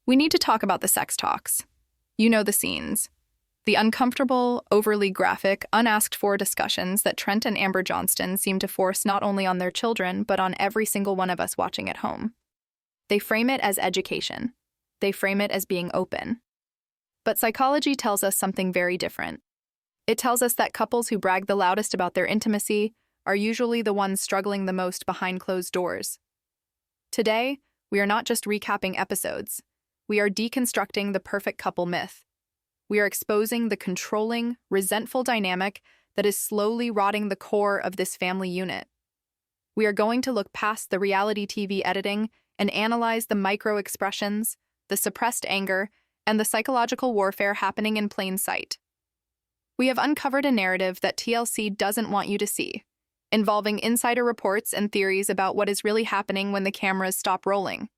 We need to talk about the sex talks. You know the scenes. The uncomfortable, overly graphic, unasked-for discussions that Trent and Amber Johnston seem to force not only on their children, but on every single one of us watching at home. They frame it as education. They frame it as being open. But psychology tells us something very different. It tells us that couples who brag the loudest about their intimacy are usually the ones struggling the most behind closed doors. Today, we are not just recapping episodes. We are deconstructing the perfect couple myth. We are exposing the controlling, resentful dynamic that is slowly rotting the core of this family unit. We are going to look past the reality TV editing and analyze the micro-expressions, the suppressed anger, and the psychological warfare happening in plain sight. We have uncovered a narrative that TLC doesn't want you to see, involving insider reports and theories about what is really happening when the cameras stop rolling.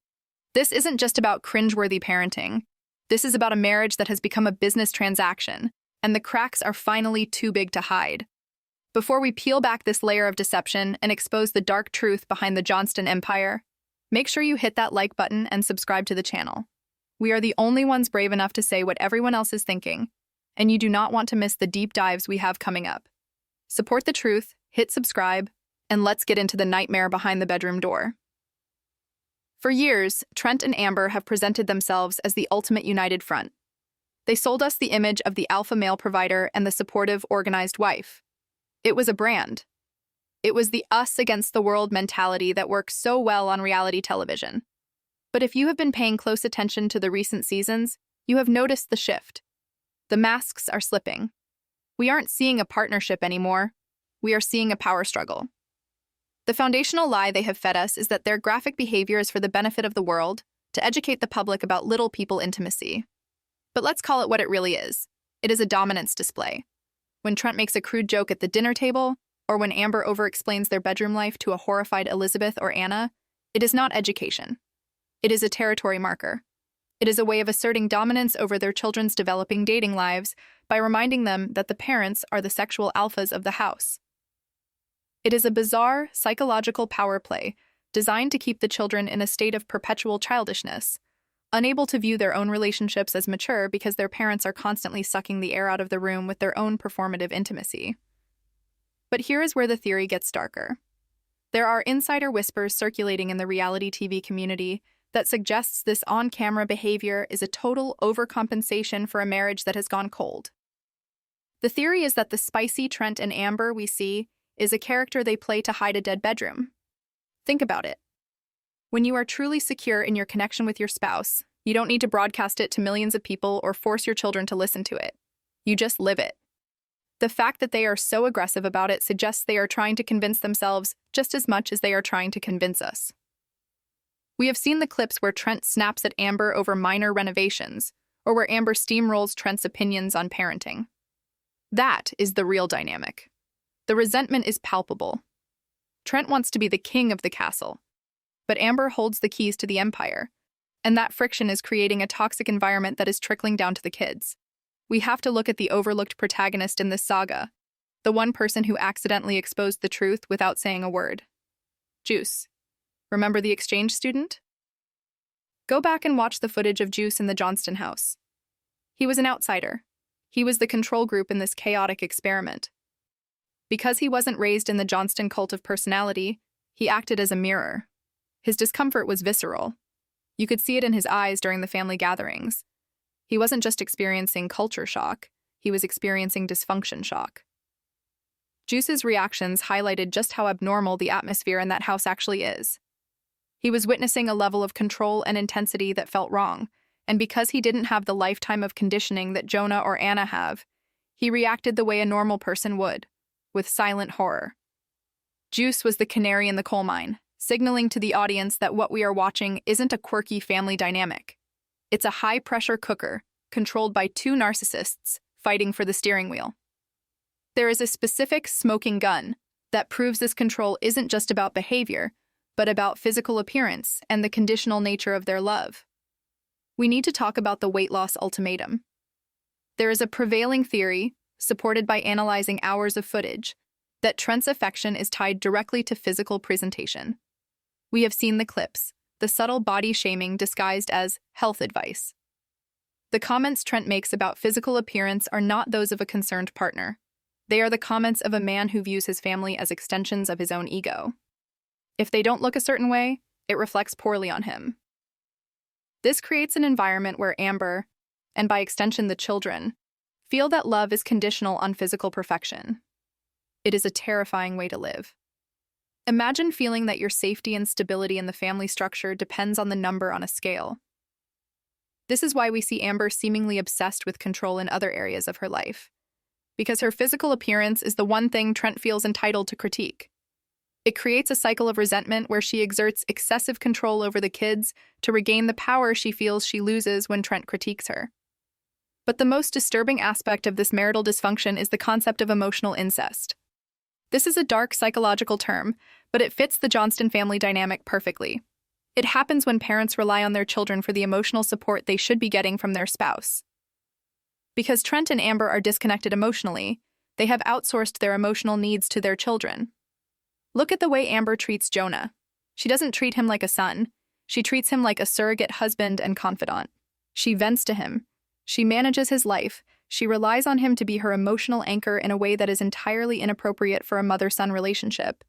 This isn't just about cringeworthy parenting. This is about a marriage that has become a business transaction, and the cracks are finally too big to hide. Before we peel back this layer of deception and expose the dark truth behind the Johnston empire, make sure you hit that like button and subscribe to the channel. We are the only ones brave enough to say what everyone else is thinking, and you do not want to miss the deep dives we have coming up. Support the truth, hit subscribe, and let's get into the nightmare behind the bedroom door. For years, Trent and Amber have presented themselves as the ultimate united front. They sold us the image of the alpha male provider and the supportive, organized wife. It was a brand. It was the us against the world mentality that works so well on reality television. But if you have been paying close attention to the recent seasons, you have noticed the shift. The masks are slipping. We aren't seeing a partnership anymore. We are seeing a power struggle. The foundational lie they have fed us is that their graphic behavior is for the benefit of the world, to educate the public about little people intimacy. But let's call it what it really is. It is a dominance display. When Trent makes a crude joke at the dinner table, or when Amber over-explains their bedroom life to a horrified Elizabeth or Anna, it is not education. It is a territory marker. It is a way of asserting dominance over their children's developing dating lives by reminding them that the parents are the sexual alphas of the house. It is a bizarre, psychological power play designed to keep the children in a state of perpetual childishness, unable to view their own relationships as mature because their parents are constantly sucking the air out of the room with their own performative intimacy. But here is where the theory gets darker. There are insider whispers circulating in the reality TV community that suggests this on-camera behavior is a total overcompensation for a marriage that has gone cold. The theory is that the spicy Trent and Amber we see is a character they play to hide a dead bedroom. Think about it. When you are truly secure in your connection with your spouse, you don't need to broadcast it to millions of people or force your children to listen to it. You just live it. The fact that they are so aggressive about it suggests they are trying to convince themselves just as much as they are trying to convince us. We have seen the clips where Trent snaps at Amber over minor renovations, or where Amber steamrolls Trent's opinions on parenting. That is the real dynamic. The resentment is palpable. Trent wants to be the king of the castle, but Amber holds the keys to the empire, and that friction is creating a toxic environment that is trickling down to the kids. We have to look at the overlooked protagonist in this saga, the one person who accidentally exposed the truth without saying a word. Juice. Remember the exchange student? Go back and watch the footage of Juice in the Johnston house. He was an outsider. He was the control group in this chaotic experiment. Because he wasn't raised in the Johnston cult of personality, he acted as a mirror. His discomfort was visceral. You could see it in his eyes during the family gatherings. He wasn't just experiencing culture shock, he was experiencing dysfunction shock. Juice's reactions highlighted just how abnormal the atmosphere in that house actually is. He was witnessing a level of control and intensity that felt wrong, and because he didn't have the lifetime of conditioning that Jonah or Anna have, he reacted the way a normal person would, with silent horror. Juice was the canary in the coal mine, signaling to the audience that what we are watching isn't a quirky family dynamic. It's a high-pressure cooker, controlled by two narcissists, fighting for the steering wheel. There is a specific smoking gun that proves this control isn't just about behavior, but about physical appearance and the conditional nature of their love. We need to talk about the weight loss ultimatum. There is a prevailing theory, supported by analyzing hours of footage, that Trent's affection is tied directly to physical presentation. We have seen the clips, the subtle body shaming disguised as health advice. The comments Trent makes about physical appearance are not those of a concerned partner. They are the comments of a man who views his family as extensions of his own ego. If they don't look a certain way, it reflects poorly on him. This creates an environment where Amber, and by extension the children, feel that love is conditional on physical perfection. It is a terrifying way to live. Imagine feeling that your safety and stability in the family structure depends on the number on a scale. This is why we see Amber seemingly obsessed with control in other areas of her life, because her physical appearance is the one thing Trent feels entitled to critique. It creates a cycle of resentment where she exerts excessive control over the kids to regain the power she feels she loses when Trent critiques her. But the most disturbing aspect of this marital dysfunction is the concept of emotional incest. This is a dark psychological term, but it fits the Johnston family dynamic perfectly. It happens when parents rely on their children for the emotional support they should be getting from their spouse. Because Trent and Amber are disconnected emotionally, they have outsourced their emotional needs to their children. Look at the way Amber treats Jonah. She doesn't treat him like a son. She treats him like a surrogate husband and confidant. She vents to him. She manages his life. She relies on him to be her emotional anchor in a way that is entirely inappropriate for a mother-son relationship.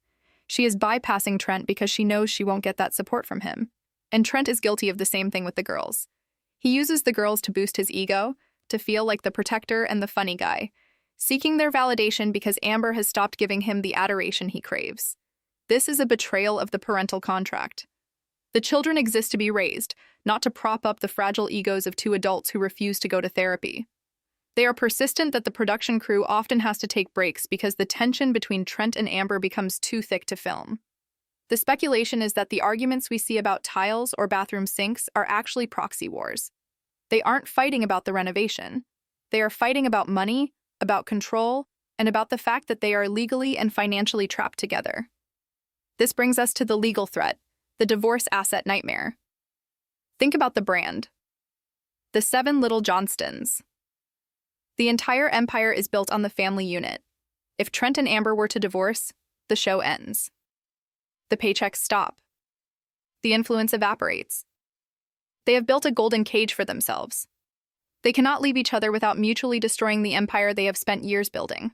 She is bypassing Trent because she knows she won't get that support from him. And Trent is guilty of the same thing with the girls. He uses the girls to boost his ego, to feel like the protector and the funny guy, seeking their validation because Amber has stopped giving him the adoration he craves. This is a betrayal of the parental contract. The children exist to be raised, not to prop up the fragile egos of two adults who refuse to go to therapy. They are persistent that the production crew often has to take breaks because the tension between Trent and Amber becomes too thick to film. The speculation is that the arguments we see about tiles or bathroom sinks are actually proxy wars. They aren't fighting about the renovation. They are fighting about money, about control, and about the fact that they are legally and financially trapped together. This brings us to the legal threat, the divorce asset nightmare. Think about the brand. The 7 Little Johnstons. The entire empire is built on the family unit. If Trent and Amber were to divorce, the show ends. The paychecks stop. The influence evaporates. They have built a golden cage for themselves. They cannot leave each other without mutually destroying the empire they have spent years building.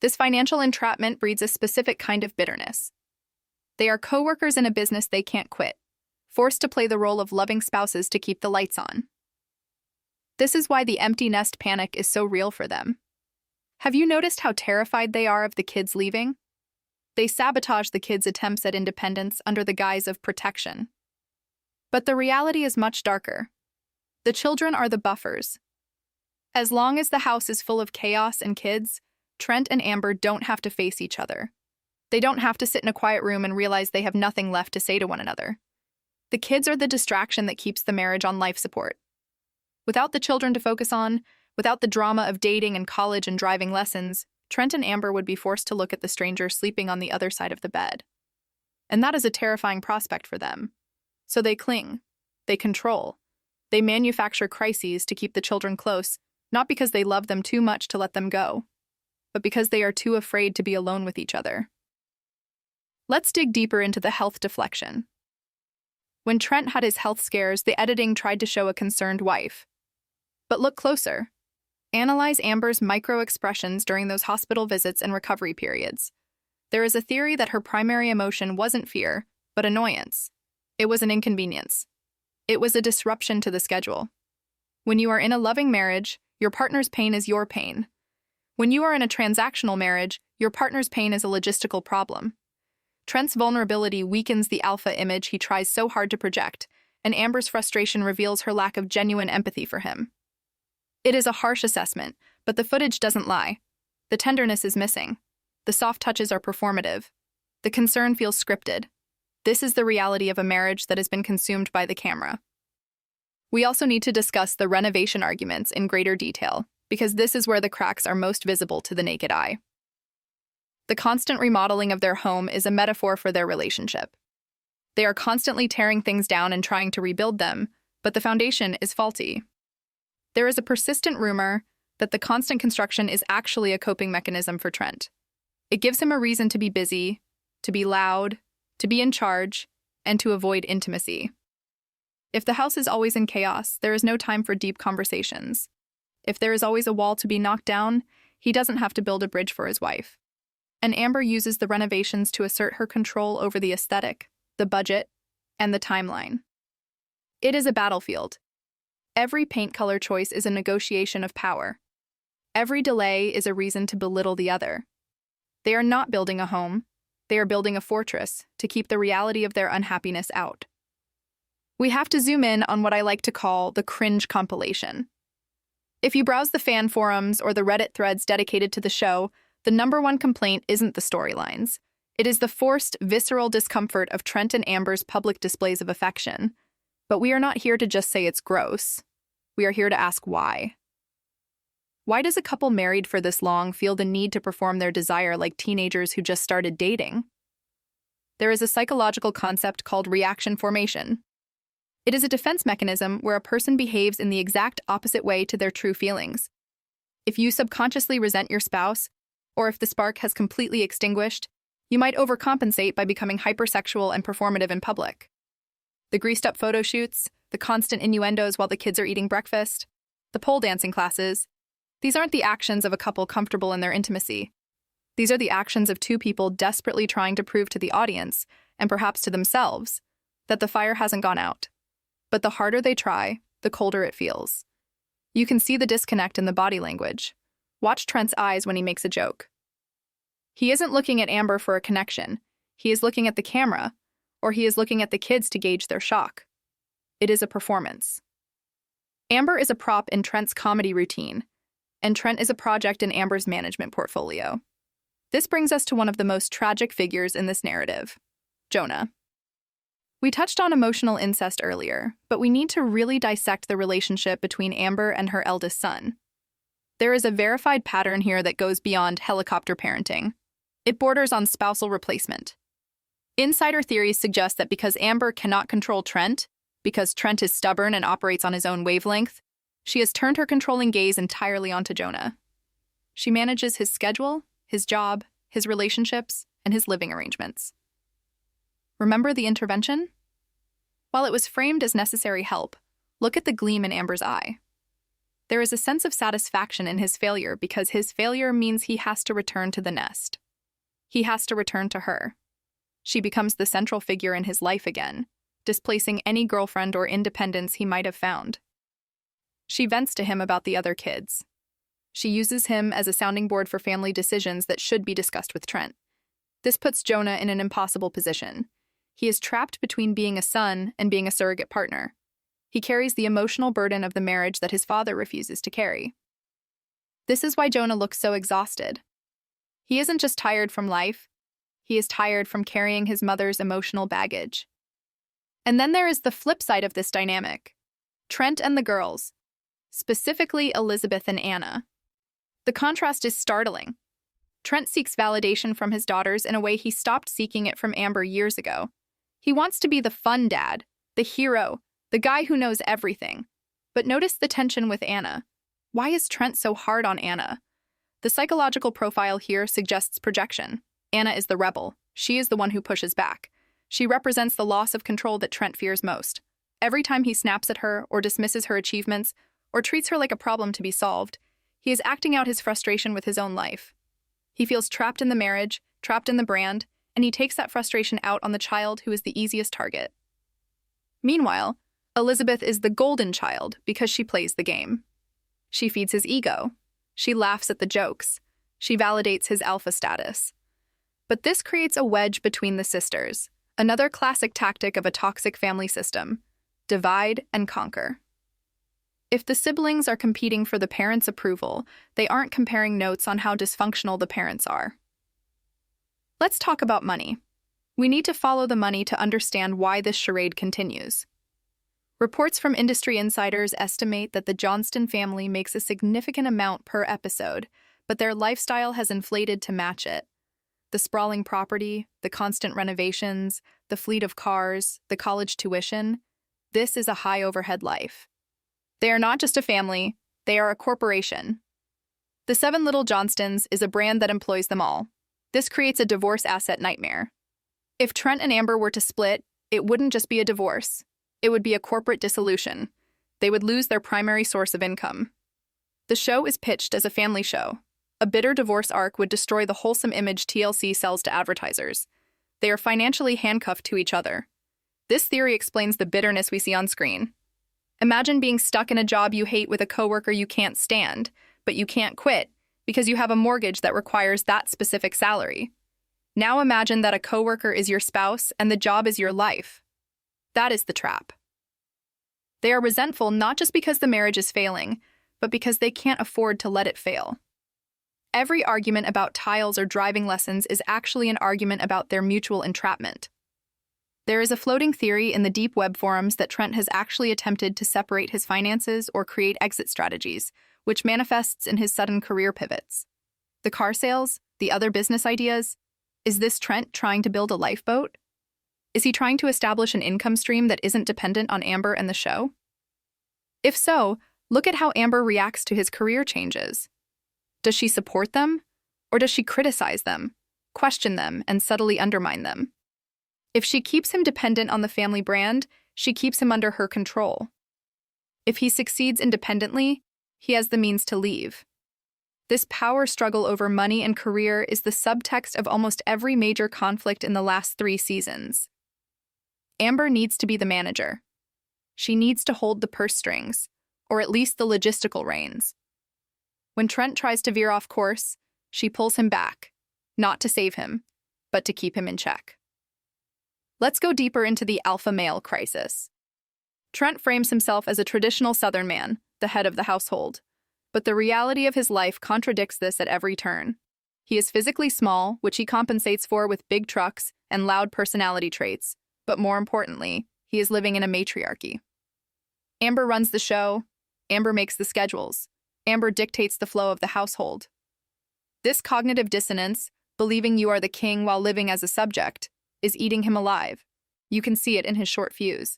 This financial entrapment breeds a specific kind of bitterness. They are co-workers in a business they can't quit, forced to play the role of loving spouses to keep the lights on. This is why the empty nest panic is so real for them. Have you noticed how terrified they are of the kids leaving? They sabotage the kids' attempts at independence under the guise of protection. But the reality is much darker. The children are the buffers. As long as the house is full of chaos and kids, Trent and Amber don't have to face each other. They don't have to sit in a quiet room and realize they have nothing left to say to one another. The kids are the distraction that keeps the marriage on life support. Without the children to focus on, without the drama of dating and college and driving lessons, Trent and Amber would be forced to look at the stranger sleeping on the other side of the bed. And that is a terrifying prospect for them. So they cling, they control, they manufacture crises to keep the children close, not because they love them too much to let them go, but because they are too afraid to be alone with each other. Let's dig deeper into the health deflection. When Trent had his health scares, the editing tried to show a concerned wife. But look closer. Analyze Amber's micro-expressions during those hospital visits and recovery periods. There is a theory that her primary emotion wasn't fear, but annoyance. It was an inconvenience. It was a disruption to the schedule. When you are in a loving marriage, your partner's pain is your pain. When you are in a transactional marriage, your partner's pain is a logistical problem. Trent's vulnerability weakens the alpha image he tries so hard to project, and Amber's frustration reveals her lack of genuine empathy for him. It is a harsh assessment, but the footage doesn't lie. The tenderness is missing. The soft touches are performative. The concern feels scripted. This is the reality of a marriage that has been consumed by the camera. We also need to discuss the renovation arguments in greater detail, because this is where the cracks are most visible to the naked eye. The constant remodeling of their home is a metaphor for their relationship. They are constantly tearing things down and trying to rebuild them, but the foundation is faulty. There is a persistent rumor that the constant construction is actually a coping mechanism for Trent. It gives him a reason to be busy, to be loud, to be in charge, and to avoid intimacy. If the house is always in chaos, there is no time for deep conversations. If there is always a wall to be knocked down, he doesn't have to build a bridge for his wife. And Amber uses the renovations to assert her control over the aesthetic, the budget, and the timeline. It is a battlefield. Every paint color choice is a negotiation of power. Every delay is a reason to belittle the other. They are not building a home. They are building a fortress to keep the reality of their unhappiness out. We have to zoom in on what I like to call the cringe compilation. If you browse the fan forums or the Reddit threads dedicated to the show, the #1 complaint isn't the storylines. It is the forced, visceral discomfort of Trent and Amber's public displays of affection. But we are not here to just say it's gross. We are here to ask why. Why does a couple married for this long feel the need to perform their desire like teenagers who just started dating? There is a psychological concept called reaction formation. It is a defense mechanism where a person behaves in the exact opposite way to their true feelings. If you subconsciously resent your spouse, or if the spark has completely extinguished, you might overcompensate by becoming hypersexual and performative in public. The greased-up photo shoots, the constant innuendos while the kids are eating breakfast, the pole dancing classes, these aren't the actions of a couple comfortable in their intimacy. These are the actions of two people desperately trying to prove to the audience, and perhaps to themselves, that the fire hasn't gone out. But the harder they try, the colder it feels. You can see the disconnect in the body language. Watch Trent's eyes when he makes a joke. He isn't looking at Amber for a connection. He is looking at the camera, or he is looking at the kids to gauge their shock. It is a performance. Amber is a prop in Trent's comedy routine, and Trent is a project in Amber's management portfolio. This brings us to one of the most tragic figures in this narrative, Jonah. We touched on emotional incest earlier, but we need to really dissect the relationship between Amber and her eldest son. There is a verified pattern here that goes beyond helicopter parenting. It borders on spousal replacement. Insider theories suggest that because Amber cannot control Trent, because Trent is stubborn and operates on his own wavelength, she has turned her controlling gaze entirely onto Jonah. She manages his schedule, his job, his relationships, and his living arrangements. Remember the intervention? While it was framed as necessary help, look at the gleam in Amber's eye. There is a sense of satisfaction in his failure because his failure means he has to return to the nest. He has to return to her. She becomes the central figure in his life again, displacing any girlfriend or independence he might have found. She vents to him about the other kids. She uses him as a sounding board for family decisions that should be discussed with Trent. This puts Jonah in an impossible position. He is trapped between being a son and being a surrogate partner. He carries the emotional burden of the marriage that his father refuses to carry. This is why Jonah looks so exhausted. He isn't just tired from life. He is tired from carrying his mother's emotional baggage. And then there is the flip side of this dynamic. Trent and the girls, specifically Elizabeth and Anna. The contrast is startling. Trent seeks validation from his daughters in a way he stopped seeking it from Amber years ago. He wants to be the fun dad, the hero, the guy who knows everything. But notice the tension with Anna. Why is Trent so hard on Anna? The psychological profile here suggests projection. Anna is the rebel. She is the one who pushes back. She represents the loss of control that Trent fears most. Every time he snaps at her or dismisses her achievements or treats her like a problem to be solved, he is acting out his frustration with his own life. He feels trapped in the marriage, trapped in the brand, and he takes that frustration out on the child who is the easiest target. Meanwhile, Elizabeth is the golden child because she plays the game. She feeds his ego. She laughs at the jokes. She validates his alpha status. But this creates a wedge between the sisters, another classic tactic of a toxic family system: divide and conquer. If the siblings are competing for the parents' approval, they aren't comparing notes on how dysfunctional the parents are. Let's talk about money. We need to follow the money to understand why this charade continues. Reports from industry insiders estimate that the Johnston family makes a significant amount per episode, but their lifestyle has inflated to match it. The sprawling property, the constant renovations, the fleet of cars, the college tuition, this is a high overhead life. They are not just a family, they are a corporation. The 7 Little Johnstons is a brand that employs them all. This creates a divorce asset nightmare. If Trent and Amber were to split, It wouldn't just be a divorce. It would be a corporate dissolution. They would lose their primary source of income. The show is pitched as a family show. A bitter divorce arc would destroy the wholesome image TLC sells to advertisers. They are financially handcuffed to each other. This theory explains the bitterness we see on screen. Imagine being stuck in a job you hate with a coworker you can't stand, but you can't quit because you have a mortgage that requires that specific salary. Now imagine that a coworker is your spouse and the job is your life. That is the trap. They are resentful not just because the marriage is failing, but because they can't afford to let it fail. Every argument about tiles or driving lessons is actually an argument about their mutual entrapment. There is a floating theory in the deep web forums that Trent has actually attempted to separate his finances or create exit strategies, which manifests in his sudden career pivots. The car sales, the other business ideas. Is this Trent trying to build a lifeboat? Is he trying to establish an income stream that isn't dependent on Amber and the show? If so, look at how Amber reacts to his career changes. Does she support them, or does she criticize them, question them, and subtly undermine them? If she keeps him dependent on the family brand, she keeps him under her control. If he succeeds independently, he has the means to leave. This power struggle over money and career is the subtext of almost every major conflict in the last 3 seasons. Amber needs to be the manager. She needs to hold the purse strings, or at least the logistical reins. When Trent tries to veer off course, she pulls him back, not to save him, but to keep him in check. Let's go deeper into the alpha male crisis. Trent frames himself as a traditional Southern man, the head of the household. But the reality of his life contradicts this at every turn. He is physically small, which he compensates for with big trucks and loud personality traits. But more importantly, he is living in a matriarchy. Amber runs the show. Amber makes the schedules. Amber dictates the flow of the household. This cognitive dissonance, believing you are the king while living as a subject, is eating him alive. You can see it in his short fuse.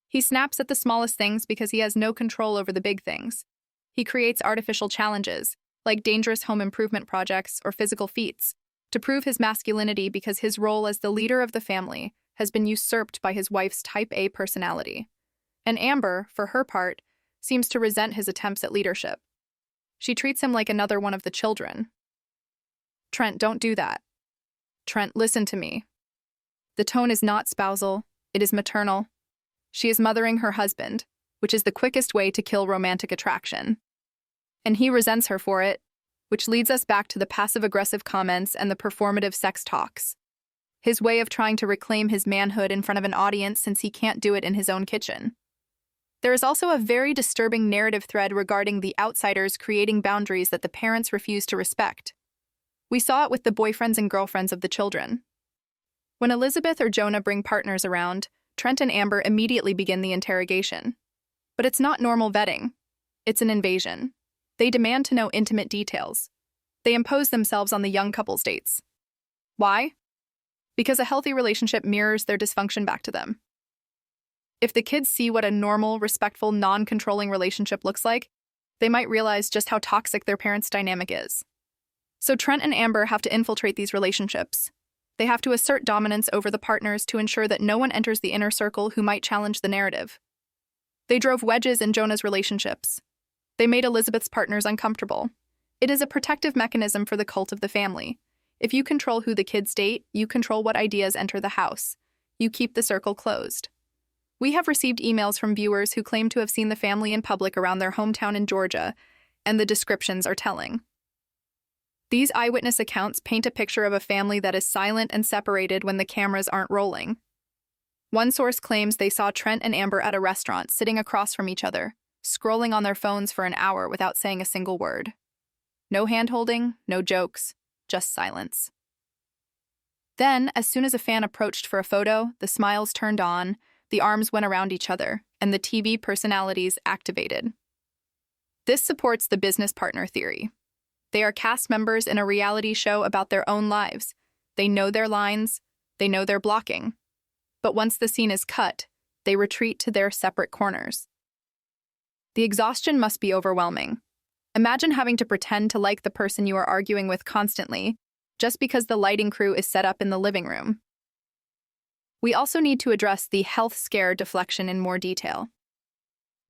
He snaps at the smallest things because he has no control over the big things. He creates artificial challenges, like dangerous home improvement projects or physical feats, to prove his masculinity because his role as the leader of the family has been usurped by his wife's type A personality. And Amber, for her part, seems to resent his attempts at leadership. She treats him like another one of the children. Trent, don't do that. Trent, listen to me. The tone is not spousal, it is maternal. She is mothering her husband, which is the quickest way to kill romantic attraction. And he resents her for it, which leads us back to the passive-aggressive comments and the performative sex talks. His way of trying to reclaim his manhood in front of an audience since he can't do it in his own kitchen. There is also a very disturbing narrative thread regarding the outsiders creating boundaries that the parents refuse to respect. We saw it with the boyfriends and girlfriends of the children. When Elizabeth or Jonah bring partners around, Trent and Amber immediately begin the interrogation. But it's not normal vetting. It's an invasion. They demand to know intimate details. They impose themselves on the young couple's dates. Why? Because a healthy relationship mirrors their dysfunction back to them. If the kids see what a normal, respectful, non-controlling relationship looks like, they might realize just how toxic their parents' dynamic is. So Trent and Amber have to infiltrate these relationships. They have to assert dominance over the partners to ensure that no one enters the inner circle who might challenge the narrative. They drove wedges in Jonah's relationships. They made Elizabeth's partners uncomfortable. It is a protective mechanism for the cult of the family. If you control who the kids date, you control what ideas enter the house. You keep the circle closed. We have received emails from viewers who claim to have seen the family in public around their hometown in Georgia, and the descriptions are telling. These eyewitness accounts paint a picture of a family that is silent and separated when the cameras aren't rolling. One source claims they saw Trent and Amber at a restaurant sitting across from each other, scrolling on their phones for an hour without saying a single word. No hand-holding, no jokes, just silence. Then, as soon as a fan approached for a photo, the smiles turned on, the arms went around each other, and the TV personalities activated. This supports the business partner theory. They are cast members in a reality show about their own lives. They know their lines, they know their blocking. But once the scene is cut, they retreat to their separate corners. The exhaustion must be overwhelming. Imagine having to pretend to like the person you are arguing with constantly, just because the lighting crew is set up in the living room. We also need to address the health scare deflection in more detail.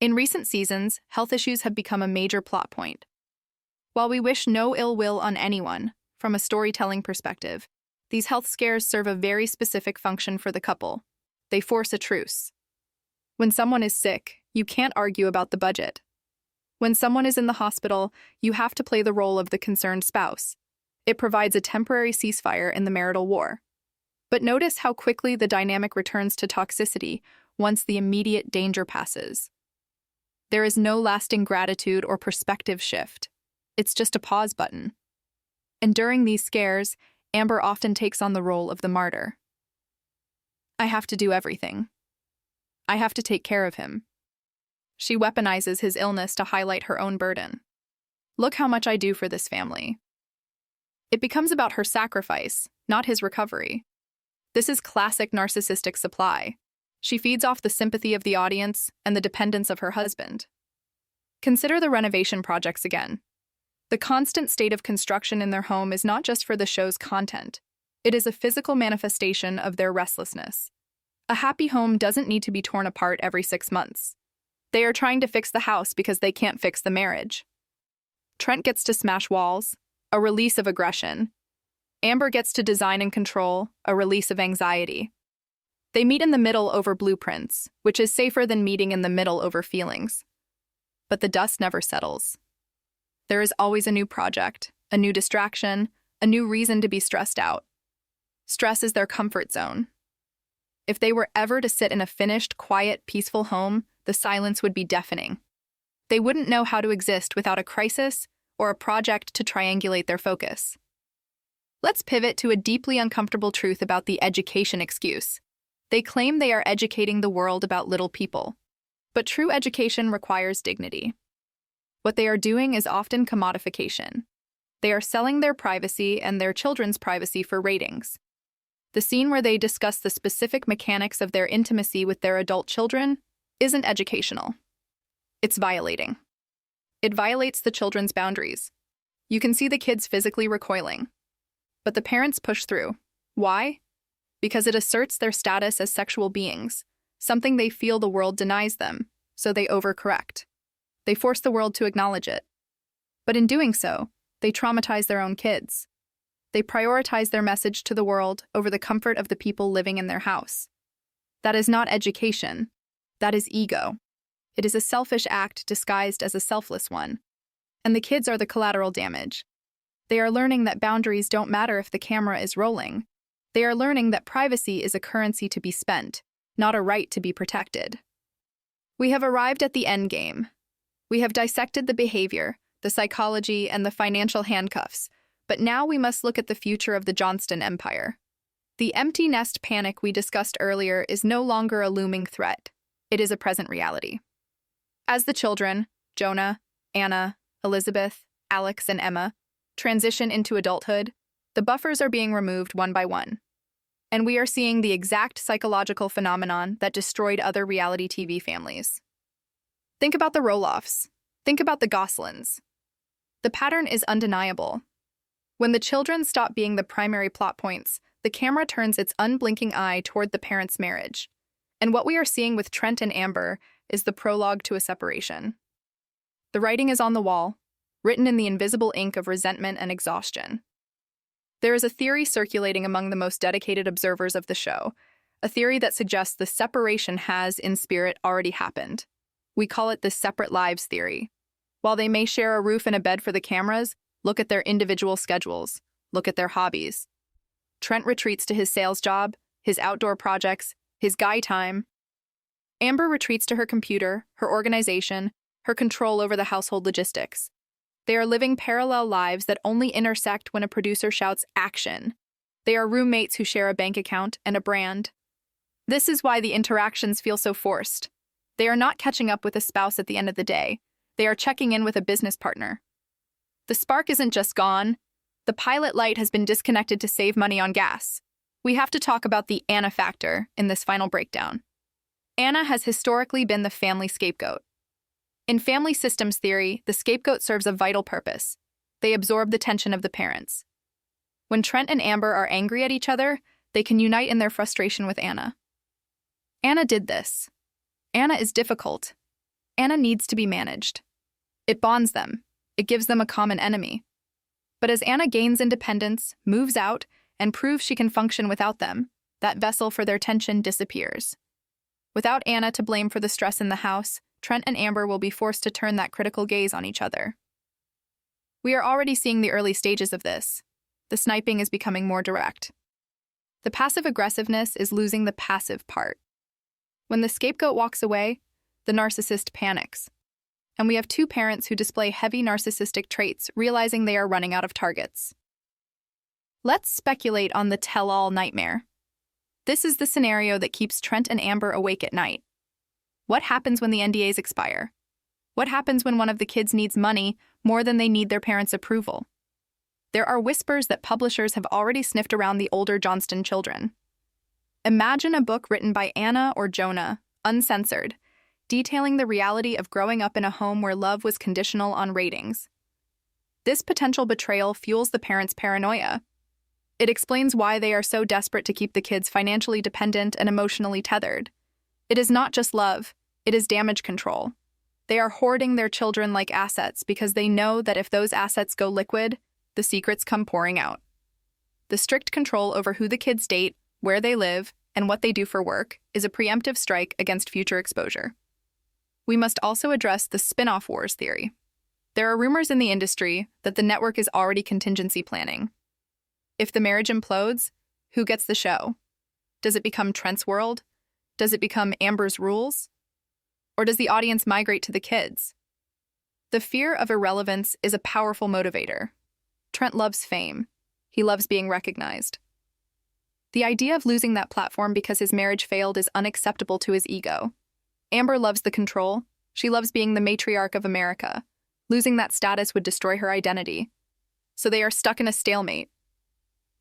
In recent seasons, health issues have become a major plot point. While we wish no ill will on anyone, from a storytelling perspective, these health scares serve a very specific function for the couple. They force a truce. When someone is sick, you can't argue about the budget. When someone is in the hospital, you have to play the role of the concerned spouse. It provides a temporary ceasefire in the marital war. But notice how quickly the dynamic returns to toxicity once the immediate danger passes. There is no lasting gratitude or perspective shift. It's just a pause button. And during these scares, Amber often takes on the role of the martyr. I have to do everything. I have to take care of him. She weaponizes his illness to highlight her own burden. Look how much I do for this family. It becomes about her sacrifice, not his recovery. This is classic narcissistic supply. She feeds off the sympathy of the audience and the dependence of her husband. Consider the renovation projects again. The constant state of construction in their home is not just for the show's content. It is a physical manifestation of their restlessness. A happy home doesn't need to be torn apart every 6 months. They are trying to fix the house because they can't fix the marriage. Trent gets to smash walls, a release of aggression. Amber gets to design and control, a release of anxiety. They meet in the middle over blueprints, which is safer than meeting in the middle over feelings. But the dust never settles. There is always a new project, a new distraction, a new reason to be stressed out. Stress is their comfort zone. If they were ever to sit in a finished, quiet, peaceful home, the silence would be deafening. They wouldn't know how to exist without a crisis or a project to triangulate their focus. Let's pivot to a deeply uncomfortable truth about the education excuse. They claim they are educating the world about little people. But true education requires dignity. What they are doing is often commodification. They are selling their privacy and their children's privacy for ratings. The scene where they discuss the specific mechanics of their intimacy with their adult children isn't educational. It's violating. It violates the children's boundaries. You can see the kids physically recoiling. But the parents push through. Why? Because it asserts their status as sexual beings, something they feel the world denies them, so they overcorrect. They force the world to acknowledge it. But in doing so, they traumatize their own kids. They prioritize their message to the world over the comfort of the people living in their house. That is not education. That is ego. It is a selfish act disguised as a selfless one. And the kids are the collateral damage. They are learning that boundaries don't matter if the camera is rolling. They are learning that privacy is a currency to be spent, not a right to be protected. We have arrived at the endgame. We have dissected the behavior, the psychology, and the financial handcuffs, but now we must look at the future of the Johnston empire. The empty nest panic we discussed earlier is no longer a looming threat. It is a present reality. As the children, Jonah, Anna, Elizabeth, Alex, and Emma, transition into adulthood, the buffers are being removed one by one. And we are seeing the exact psychological phenomenon that destroyed other reality TV families. Think about the Roloffs. Think about the Goslings. The pattern is undeniable. When the children stop being the primary plot points, the camera turns its unblinking eye toward the parents' marriage. And what we are seeing with Trent and Amber is the prologue to a separation. The writing is on the wall, written in the invisible ink of resentment and exhaustion. There is a theory circulating among the most dedicated observers of the show, a theory that suggests the separation has, in spirit, already happened. We call it the separate lives theory. While they may share a roof and a bed for the cameras, look at their individual schedules, look at their hobbies. Trent retreats to his sales job, his outdoor projects, his guy time. Amber retreats to her computer, her organization, her control over the household logistics. They are living parallel lives that only intersect when a producer shouts action. They are roommates who share a bank account and a brand. This is why the interactions feel so forced. They are not catching up with a spouse at the end of the day. They are checking in with a business partner. The spark isn't just gone. The pilot light has been disconnected to save money on gas. We have to talk about the Anna factor in this final breakdown. Anna has historically been the family scapegoat. In family systems theory, the scapegoat serves a vital purpose. They absorb the tension of the parents. When Trent and Amber are angry at each other, they can unite in their frustration with Anna. Anna did this. Anna is difficult. Anna needs to be managed. It bonds them. It gives them a common enemy. But as Anna gains independence, moves out, and proves she can function without them, that vessel for their tension disappears. Without Anna to blame for the stress in the house, Trent and Amber will be forced to turn that critical gaze on each other. We are already seeing the early stages of this. The sniping is becoming more direct. The passive aggressiveness is losing the passive part. When the scapegoat walks away, the narcissist panics. And we have two parents who display heavy narcissistic traits, realizing they are running out of targets. Let's speculate on the tell-all nightmare. This is the scenario that keeps Trent and Amber awake at night. What happens when the NDAs expire? What happens when one of the kids needs money more than they need their parents' approval? There are whispers that publishers have already sniffed around the older Johnston children. Imagine a book written by Anna or Jonah, uncensored, detailing the reality of growing up in a home where love was conditional on ratings. This potential betrayal fuels the parents' paranoia. It explains why they are so desperate to keep the kids financially dependent and emotionally tethered. It is not just love, it is damage control. They are hoarding their children like assets because they know that if those assets go liquid, the secrets come pouring out. The strict control over who the kids date, where they live, and what they do for work is a preemptive strike against future exposure. We must also address the spin-off wars theory. There are rumors in the industry that the network is already contingency planning. If the marriage implodes, who gets the show? Does it become Trent's world? Does it become Amber's rules? Or does the audience migrate to the kids? The fear of irrelevance is a powerful motivator. Trent loves fame. He loves being recognized. The idea of losing that platform because his marriage failed is unacceptable to his ego. Amber loves the control. She loves being the matriarch of America. Losing that status would destroy her identity. So they are stuck in a stalemate.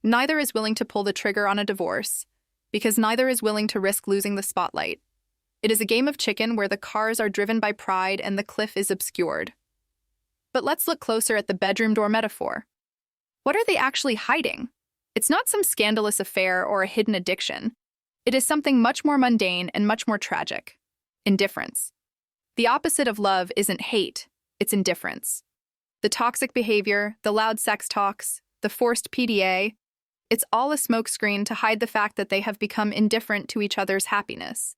Neither is willing to pull the trigger on a divorce, because neither is willing to risk losing the spotlight. It is a game of chicken where the cars are driven by pride and the cliff is obscured. But let's look closer at the bedroom door metaphor. What are they actually hiding? It's not some scandalous affair or a hidden addiction. It is something much more mundane and much more tragic. Indifference. The opposite of love isn't hate, it's indifference. The toxic behavior, the loud sex talks, the forced PDA, it's all a smokescreen to hide the fact that they have become indifferent to each other's happiness.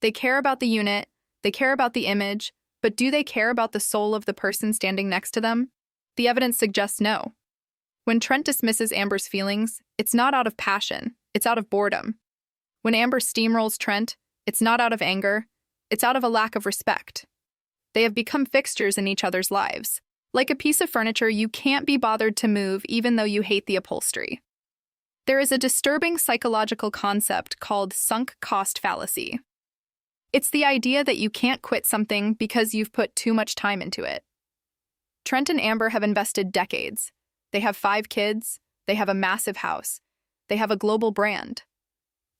They care about the unit, they care about the image, but do they care about the soul of the person standing next to them? The evidence suggests no. When Trent dismisses Amber's feelings, it's not out of passion, it's out of boredom. When Amber steamrolls Trent, it's not out of anger, it's out of a lack of respect. They have become fixtures in each other's lives. Like a piece of furniture you can't be bothered to move even though you hate the upholstery. There is a disturbing psychological concept called sunk cost fallacy. It's the idea that you can't quit something because you've put too much time into it. Trent and Amber have invested decades. They have 5 kids, they have a massive house, they have a global brand.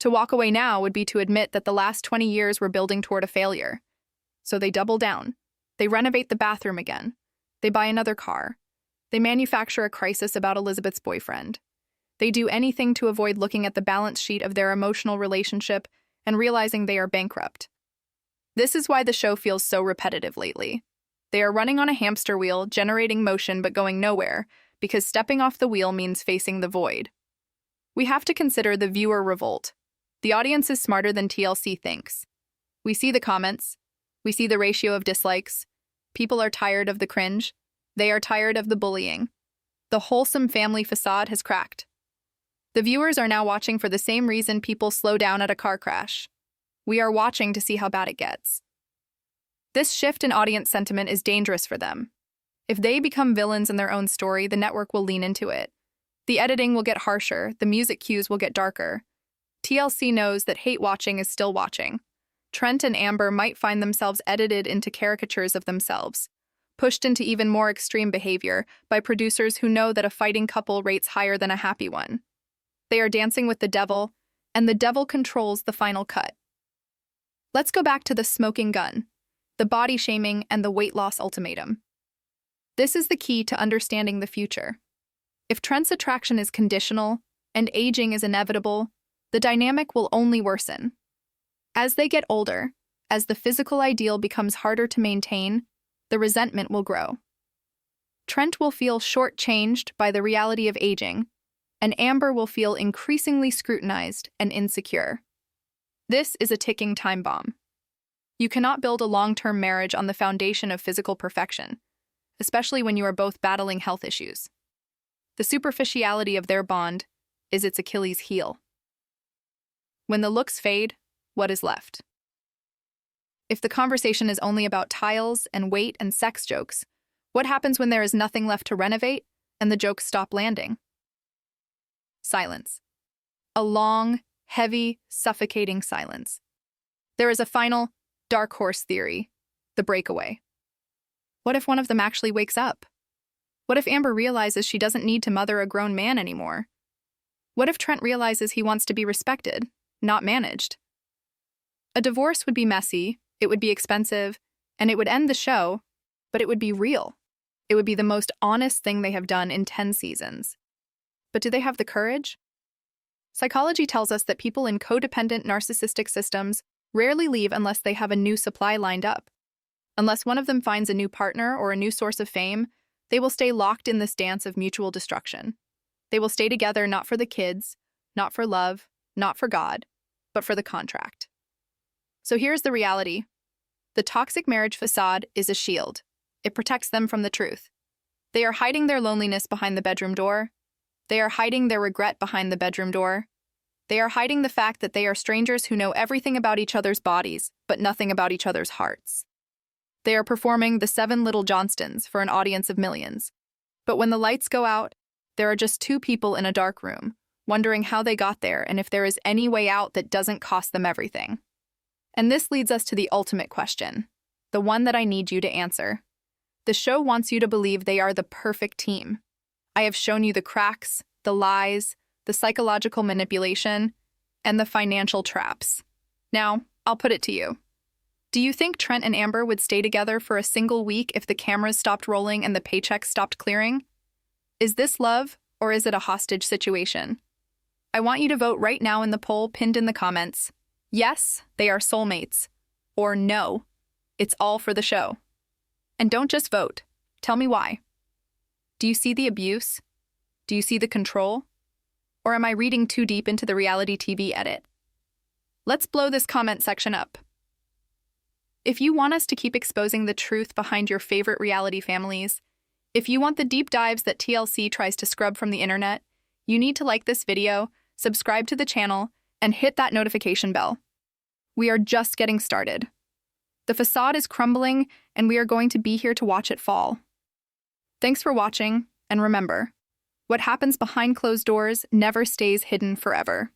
To walk away now would be to admit that the last 20 years were building toward a failure. So they double down. They renovate the bathroom again. They buy another car. They manufacture a crisis about Elizabeth's boyfriend. They do anything to avoid looking at the balance sheet of their emotional relationship and realizing they are bankrupt. This is why the show feels so repetitive lately. They are running on a hamster wheel, generating motion but going nowhere, because stepping off the wheel means facing the void. We have to consider the viewer revolt. The audience is smarter than TLC thinks. We see the comments. We see the ratio of dislikes. People are tired of the cringe. They are tired of the bullying. The wholesome family facade has cracked. The viewers are now watching for the same reason people slow down at a car crash. We are watching to see how bad it gets. This shift in audience sentiment is dangerous for them. If they become villains in their own story, the network will lean into it. The editing will get harsher, the music cues will get darker. TLC knows that hate watching is still watching. Trent and Amber might find themselves edited into caricatures of themselves, pushed into even more extreme behavior by producers who know that a fighting couple rates higher than a happy one. They are dancing with the devil, and the devil controls the final cut. Let's go back to the smoking gun, the body shaming, and the weight loss ultimatum. This is the key to understanding the future. If Trent's attraction is conditional and aging is inevitable, the dynamic will only worsen. As they get older, as the physical ideal becomes harder to maintain, the resentment will grow. Trent will feel shortchanged by the reality of aging, and Amber will feel increasingly scrutinized and insecure. This is a ticking time bomb. You cannot build a long-term marriage on the foundation of physical perfection, especially when you are both battling health issues. The superficiality of their bond is its Achilles heel. When the looks fade, what is left? If the conversation is only about tiles and weight and sex jokes, what happens when there is nothing left to renovate and the jokes stop landing? Silence. A long, heavy, suffocating silence. There is a final, dark horse theory, the breakaway. What if one of them actually wakes up? What if Amber realizes she doesn't need to mother a grown man anymore? What if Trent realizes he wants to be respected, not managed? A divorce would be messy, it would be expensive, and it would end the show, but it would be real. It would be the most honest thing they have done in 10 seasons. But do they have the courage? Psychology tells us that people in codependent narcissistic systems rarely leave unless they have a new supply lined up. Unless one of them finds a new partner or a new source of fame, they will stay locked in this dance of mutual destruction. They will stay together not for the kids, not for love, not for God, but for the contract. So here's the reality. The toxic marriage facade is a shield. It protects them from the truth. They are hiding their loneliness behind the bedroom door. They are hiding their regret behind the bedroom door. They are hiding the fact that they are strangers who know everything about each other's bodies, but nothing about each other's hearts. They are performing the 7 Little Johnstons for an audience of millions. But when the lights go out, there are just 2 people in a dark room, wondering how they got there and if there is any way out that doesn't cost them everything. And this leads us to the ultimate question, the one that I need you to answer. The show wants you to believe they are the perfect team. I have shown you the cracks, the lies, the psychological manipulation, and the financial traps. Now, I'll put it to you. Do you think Trent and Amber would stay together for a single week if the cameras stopped rolling and the paychecks stopped clearing? Is this love, or is it a hostage situation? I want you to vote right now in the poll pinned in the comments. Yes, they are soulmates. Or no, it's all for the show. And don't just vote. Tell me why. Do you see the abuse? Do you see the control? Or am I reading too deep into the reality TV edit? Let's blow this comment section up. If you want us to keep exposing the truth behind your favorite reality families, if you want the deep dives that TLC tries to scrub from the internet, you need to like this video, subscribe to the channel, and hit that notification bell. We are just getting started. The facade is crumbling, and we are going to be here to watch it fall. Thanks for watching, and remember, what happens behind closed doors never stays hidden forever.